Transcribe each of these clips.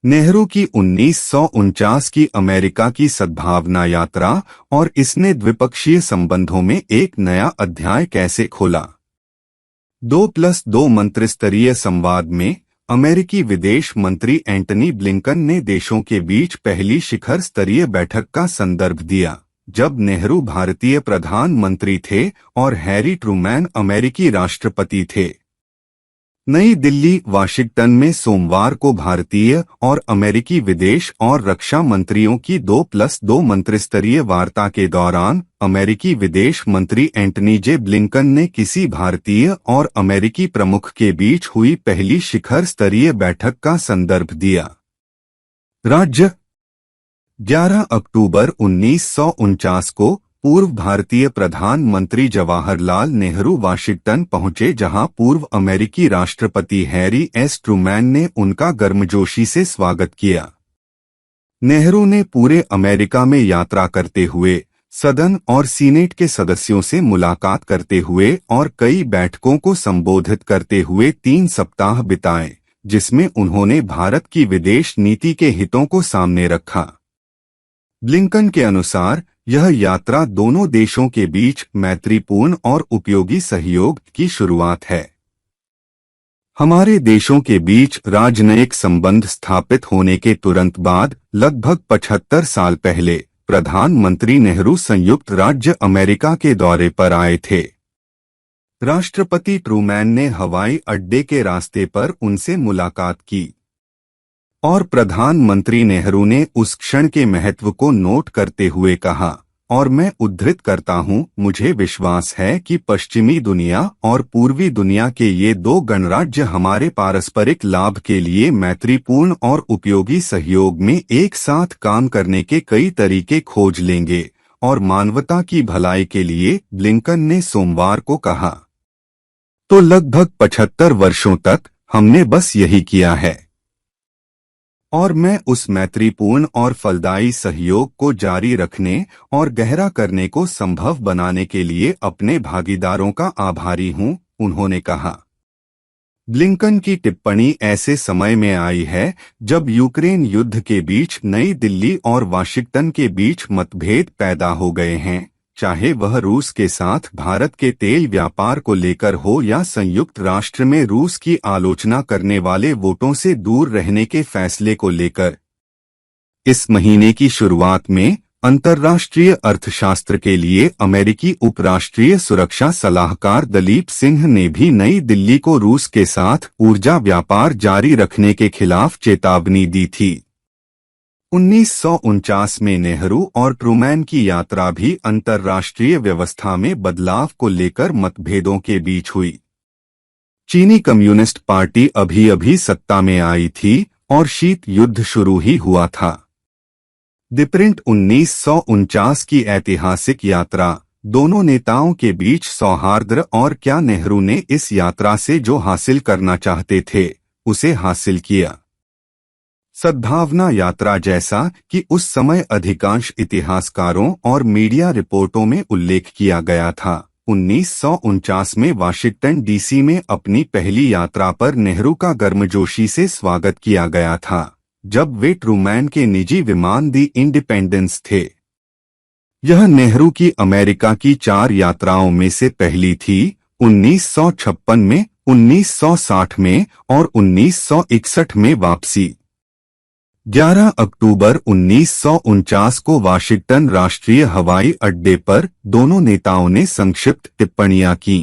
नेहरू की 1949 की अमेरिका की सद्भावना यात्रा और इसने द्विपक्षीय संबंधों में एक नया अध्याय कैसे खोला। 2+2 मंत्रिस्तरीय संवाद में अमेरिकी विदेश मंत्री एंटनी ब्लिंकन ने देशों के बीच पहली शिखर स्तरीय बैठक का संदर्भ दिया, जब नेहरू भारतीय प्रधानमंत्री थे और हैरी ट्रूमैन अमेरिकी राष्ट्रपति थे। नई दिल्ली, वाशिंगटन में सोमवार को भारतीय और अमेरिकी विदेश और रक्षा मंत्रियों की 2+2 मंत्रिस्तरीय वार्ता के दौरान अमेरिकी विदेश मंत्री एंटनी जे ब्लिंकन ने किसी भारतीय और अमेरिकी प्रमुख के बीच हुई पहली शिखर स्तरीय बैठक का संदर्भ दिया। राज्य 11 अक्टूबर 1949 को पूर्व भारतीय प्रधानमंत्री जवाहरलाल नेहरू वाशिंगटन पहुंचे, जहां पूर्व अमेरिकी राष्ट्रपति हैरी एस ट्रूमैन ने उनका गर्मजोशी से स्वागत किया। नेहरू ने पूरे अमेरिका में यात्रा करते हुए, सदन और सीनेट के सदस्यों से मुलाकात करते हुए और कई बैठकों को संबोधित करते हुए 3 सप्ताह बिताए, जिसमें उन्होंने भारत की विदेश नीति के हितों को सामने रखा। ब्लिंकन के अनुसार यह यात्रा दोनों देशों के बीच मैत्रीपूर्ण और उपयोगी सहयोग की शुरुआत है। हमारे देशों के बीच राजनयिक संबंध स्थापित होने के तुरंत बाद लगभग 75 साल पहले प्रधानमंत्री नेहरू संयुक्त राज्य अमेरिका के दौरे पर आए थे। राष्ट्रपति ट्रूमैन ने हवाई अड्डे के रास्ते पर उनसे मुलाकात की और प्रधानमंत्री नेहरू ने उस क्षण के महत्व को नोट करते हुए कहा, और मैं उद्धृत करता हूं, मुझे विश्वास है कि पश्चिमी दुनिया और पूर्वी दुनिया के ये 2 गणराज्य हमारे पारस्परिक लाभ के लिए मैत्रीपूर्ण और उपयोगी सहयोग में एक साथ काम करने के कई तरीके खोज लेंगे और मानवता की भलाई के लिए, ब्लिंकन ने सोमवार को कहा। तो लगभग 75 वर्षों तक हमने बस यही किया है और मैं उस मैत्रीपूर्ण और फलदायी सहयोग को जारी रखने और गहरा करने को संभव बनाने के लिए अपने भागीदारों का आभारी हूं, उन्होंने कहा। ब्लिंकन की टिप्पणी ऐसे समय में आई है जब यूक्रेन युद्ध के बीच नई दिल्ली और वाशिंगटन के बीच मतभेद पैदा हो गए हैं, चाहे वह रूस के साथ भारत के तेल व्यापार को लेकर हो या संयुक्त राष्ट्र में रूस की आलोचना करने वाले वोटों से दूर रहने के फैसले को लेकर। इस महीने की शुरुआत में अंतर्राष्ट्रीय अर्थशास्त्र के लिए अमेरिकी उपराष्ट्रीय सुरक्षा सलाहकार दलीप सिंह ने भी नई दिल्ली को रूस के साथ ऊर्जा व्यापार जारी रखने के खिलाफ चेतावनी दी थी। 1949 में नेहरू और ट्रूमैन की यात्रा भी अंतर्राष्ट्रीय व्यवस्था में बदलाव को लेकर मतभेदों के बीच हुई। चीनी कम्युनिस्ट पार्टी अभी सत्ता में आई थी और शीत युद्ध शुरू ही हुआ था। दिप्रिंट 1949 की ऐतिहासिक यात्रा, दोनों नेताओं के बीच सौहार्द और क्या नेहरू ने इस यात्रा से जो हासिल करना चाहते थे उसे हासिल किया। सद्भावना यात्रा, जैसा कि उस समय अधिकांश इतिहासकारों और मीडिया रिपोर्टों में उल्लेख किया गया था, 1949 में वाशिंगटन डीसी में अपनी पहली यात्रा पर नेहरू का गर्मजोशी से स्वागत किया गया था, जब वे ट्रूमैन के निजी विमान दी इंडिपेंडेंस थे। यह नेहरू की अमेरिका की 4 यात्राओं में से पहली थी, 1956 में, 1960 में और 1961 में वापसी। 11 अक्टूबर 1949 को वाशिंगटन राष्ट्रीय हवाई अड्डे पर दोनों नेताओं ने संक्षिप्त टिप्पणियां की।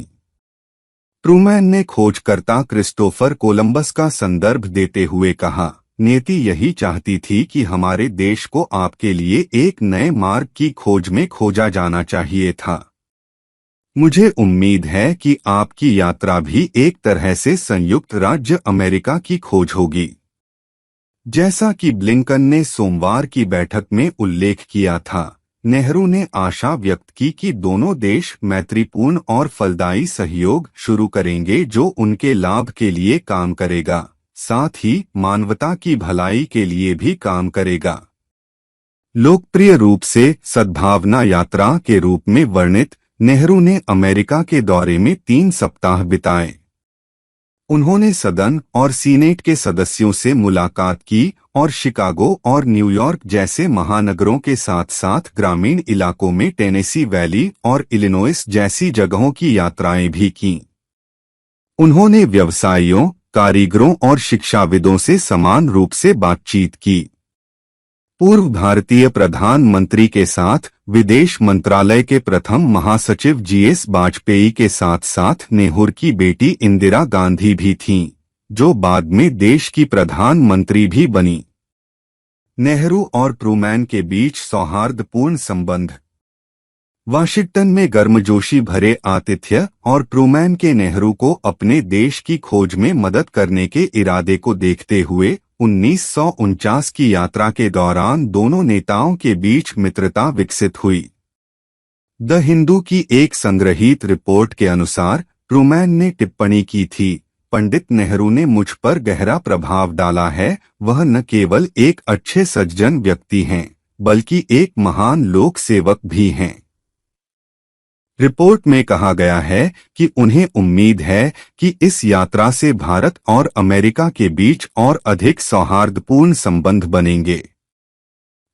ट्रूमैन ने खोजकर्ता क्रिस्टोफर कोलंबस का संदर्भ देते हुए कहा, नीति यही चाहती थी कि हमारे देश को आपके लिए एक नए मार्ग की खोज में खोजा जाना चाहिए था। मुझे उम्मीद है कि आपकी यात्रा भी एक तरह से संयुक्त राज्य अमेरिका की खोज होगी। जैसा कि ब्लिंकन ने सोमवार की बैठक में उल्लेख किया था, नेहरू ने आशा व्यक्त की कि दोनों देश मैत्रीपूर्ण और फलदायी सहयोग शुरू करेंगे जो उनके लाभ के लिए काम करेगा, साथ ही मानवता की भलाई के लिए भी काम करेगा। लोकप्रिय रूप से सद्भावना यात्रा के रूप में वर्णित नेहरू ने अमेरिका के दौरे में 3 सप्ताह बिताए। उन्होंने सदन और सीनेट के सदस्यों से मुलाकात की और शिकागो और न्यूयॉर्क जैसे महानगरों के साथ साथ ग्रामीण इलाकों में टेनेसी वैली और इलिनोइस जैसी जगहों की यात्राएं भी कीं। उन्होंने व्यवसायियों, कारीगरों और शिक्षाविदों से समान रूप से बातचीत की। पूर्व भारतीय प्रधानमंत्री के साथ विदेश मंत्रालय के प्रथम महासचिव जीएस वाजपेयी के साथ साथ नेहरू की बेटी इंदिरा गांधी भी थीं, जो बाद में देश की प्रधानमंत्री भी बनी। नेहरू और ट्रूमैन के बीच सौहार्दपूर्ण संबंध। वाशिंगटन में गर्मजोशी भरे आतिथ्य और ट्रूमैन के नेहरू को अपने देश की खोज में मदद करने के इरादे को देखते हुए 1949 की यात्रा के दौरान दोनों नेताओं के बीच मित्रता विकसित हुई। द हिंदू की एक संग्रहीत रिपोर्ट के अनुसार ट्रूमैन ने टिप्पणी की थी, पंडित नेहरू ने मुझ पर गहरा प्रभाव डाला है। वह न केवल एक अच्छे सज्जन व्यक्ति हैं, बल्कि एक महान लोक सेवक भी हैं। रिपोर्ट में कहा गया है कि उन्हें उम्मीद है कि इस यात्रा से भारत और अमेरिका के बीच और अधिक सौहार्दपूर्ण संबंध बनेंगे।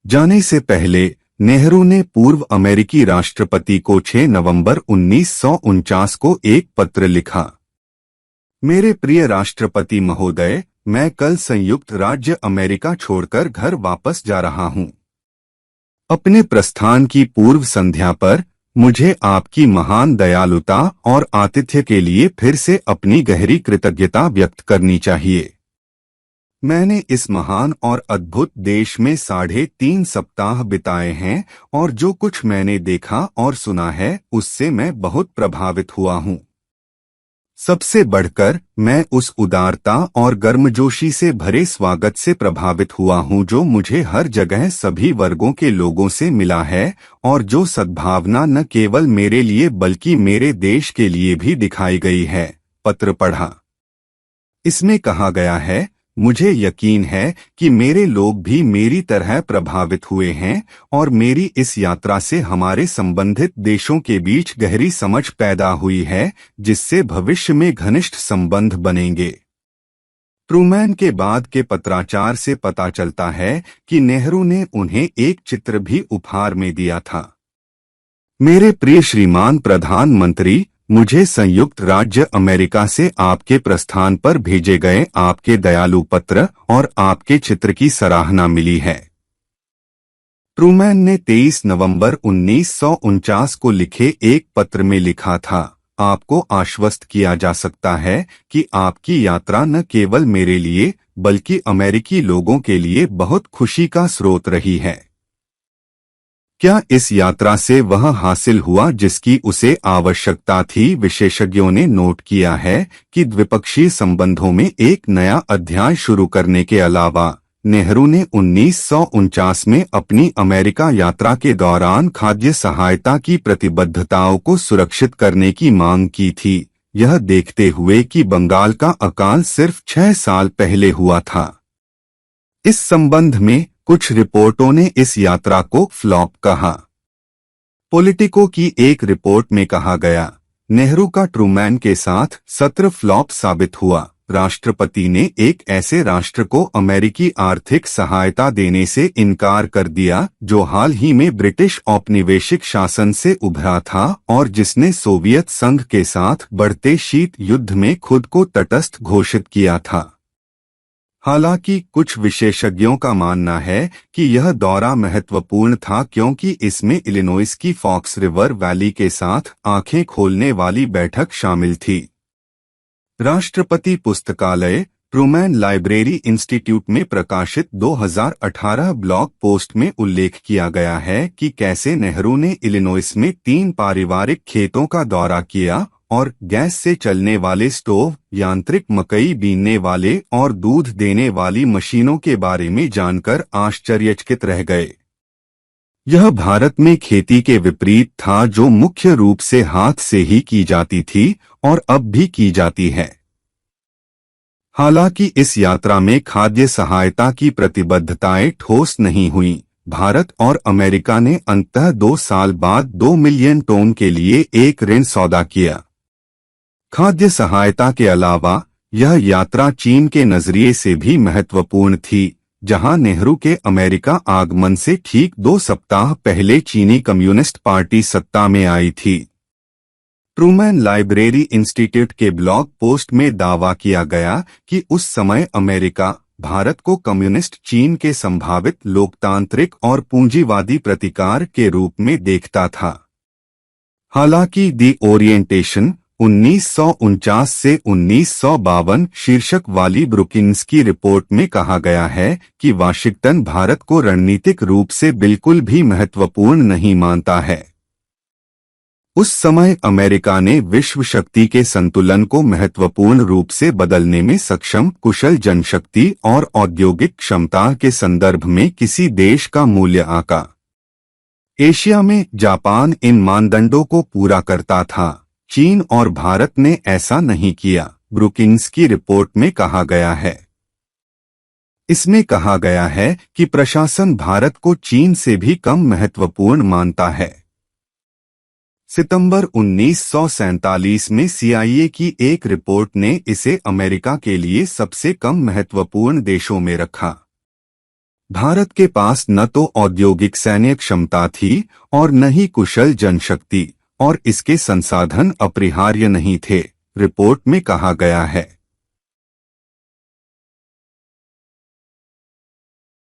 जाने से पहले नेहरू ने पूर्व अमेरिकी राष्ट्रपति को 6 नवंबर 1949 को एक पत्र लिखा। मेरे प्रिय राष्ट्रपति महोदय, मैं कल संयुक्त राज्य अमेरिका छोड़कर घर वापस जा रहा हूं। अपने प्रस्थान की पूर्व संध्या पर मुझे आपकी महान दयालुता और आतिथ्य के लिए फिर से अपनी गहरी कृतज्ञता व्यक्त करनी चाहिए। मैंने इस महान और अद्भुत देश में 3.5 सप्ताह बिताए हैं और जो कुछ मैंने देखा और सुना है उससे मैं बहुत प्रभावित हुआ हूँ। सबसे बढ़कर मैं उस उदारता और गर्मजोशी से भरे स्वागत से प्रभावित हुआ हूं जो मुझे हर जगह सभी वर्गों के लोगों से मिला है और जो सद्भावना न केवल मेरे लिए बल्कि मेरे देश के लिए भी दिखाई गई है। पत्र पढ़ा। इसमें कहा गया है, मुझे यकीन है कि मेरे लोग भी मेरी तरह प्रभावित हुए हैं और मेरी इस यात्रा से हमारे संबंधित देशों के बीच गहरी समझ पैदा हुई है, जिससे भविष्य में घनिष्ठ संबंध बनेंगे। ट्रूमैन के बाद के पत्राचार से पता चलता है कि नेहरू ने उन्हें एक चित्र भी उपहार में दिया था। मेरे प्रिय श्रीमान प्रधानमंत्री, मुझे संयुक्त राज्य अमेरिका से आपके प्रस्थान पर भेजे गए आपके दयालु पत्र और आपके चित्र की सराहना मिली है। ट्रूमैन ने 23 नवंबर 1949 को लिखे एक पत्र में लिखा था, आपको आश्वस्त किया जा सकता है कि आपकी यात्रा न केवल मेरे लिए बल्कि अमेरिकी लोगों के लिए बहुत खुशी का स्रोत रही है। क्या इस यात्रा से वह हासिल हुआ जिसकी उसे आवश्यकता थी? विशेषज्ञों ने नोट किया है कि द्विपक्षीय संबंधों में एक नया अध्याय शुरू करने के अलावा नेहरू ने 1949 में अपनी अमेरिका यात्रा के दौरान खाद्य सहायता की प्रतिबद्धताओं को सुरक्षित करने की मांग की थी, यह देखते हुए कि बंगाल का अकाल सिर्फ 6 साल पहले हुआ था। इस संबंध में कुछ रिपोर्टों ने इस यात्रा को फ्लॉप कहा। पॉलिटिको की एक रिपोर्ट में कहा गया, नेहरू का ट्रूमैन के साथ सत्र फ्लॉप साबित हुआ। राष्ट्रपति ने एक ऐसे राष्ट्र को अमेरिकी आर्थिक सहायता देने से इनकार कर दिया जो हाल ही में ब्रिटिश औपनिवेशिक शासन से उभरा था और जिसने सोवियत संघ के साथ बढ़ते शीत युद्ध में खुद को तटस्थ घोषित किया था। हालांकि कुछ विशेषज्ञों का मानना है कि यह दौरा महत्वपूर्ण था क्योंकि इसमें इलिनोइस की फॉक्स रिवर वैली के साथ आंखें खोलने वाली बैठक शामिल थी। राष्ट्रपति पुस्तकालय, ट्रूमैन लाइब्रेरी इंस्टीट्यूट में प्रकाशित 2018 ब्लॉग पोस्ट में उल्लेख किया गया है कि कैसे नेहरू ने इलिनोइस में 3 पारिवारिक खेतों का दौरा किया और गैस से चलने वाले स्टोव, यांत्रिक मकई बीनने वाले और दूध देने वाली मशीनों के बारे में जानकर आश्चर्यचकित रह गए। यह भारत में खेती के विपरीत था जो मुख्य रूप से हाथ से ही की जाती थी और अब भी की जाती है। हालांकि इस यात्रा में खाद्य सहायता की प्रतिबद्धताएं ठोस नहीं हुईं, भारत और अमेरिका ने अंततः 2 साल बाद 2 मिलियन टन के लिए एक ऋण सौदा किया। खाद्य सहायता के अलावा यह यात्रा चीन के नजरिए से भी महत्वपूर्ण थी, जहां नेहरू के अमेरिका आगमन से ठीक 2 सप्ताह पहले चीनी कम्युनिस्ट पार्टी सत्ता में आई थी। ट्रूमैन लाइब्रेरी इंस्टीट्यूट के ब्लॉग पोस्ट में दावा किया गया कि उस समय अमेरिका भारत को कम्युनिस्ट चीन के संभावित लोकतांत्रिक और पूंजीवादी प्रतिकार के रूप में देखता था। हालांकि दी ओरिएंटेशन 1949 से 1952 शीर्षक वाली ब्रुकिन्स की रिपोर्ट में कहा गया है कि वाशिंगटन भारत को रणनीतिक रूप से बिल्कुल भी महत्वपूर्ण नहीं मानता है। उस समय अमेरिका ने विश्व शक्ति के संतुलन को महत्वपूर्ण रूप से बदलने में सक्षम कुशल जनशक्ति और औद्योगिक क्षमता के संदर्भ में किसी देश का मूल्य आंका। एशिया में जापान इन मानदंडों को पूरा करता था, चीन और भारत ने ऐसा नहीं किया, ब्रुकिन्स की रिपोर्ट में कहा गया है। इसमें कहा गया है कि प्रशासन भारत को चीन से भी कम महत्वपूर्ण मानता है। सितंबर 1947 में CIA की एक रिपोर्ट ने इसे अमेरिका के लिए सबसे कम महत्वपूर्ण देशों में रखा। भारत के पास न तो औद्योगिक सैन्य क्षमता थी और न ही कुशल जनशक्ति, और इसके संसाधन अपरिहार्य नहीं थे, रिपोर्ट में कहा गया है।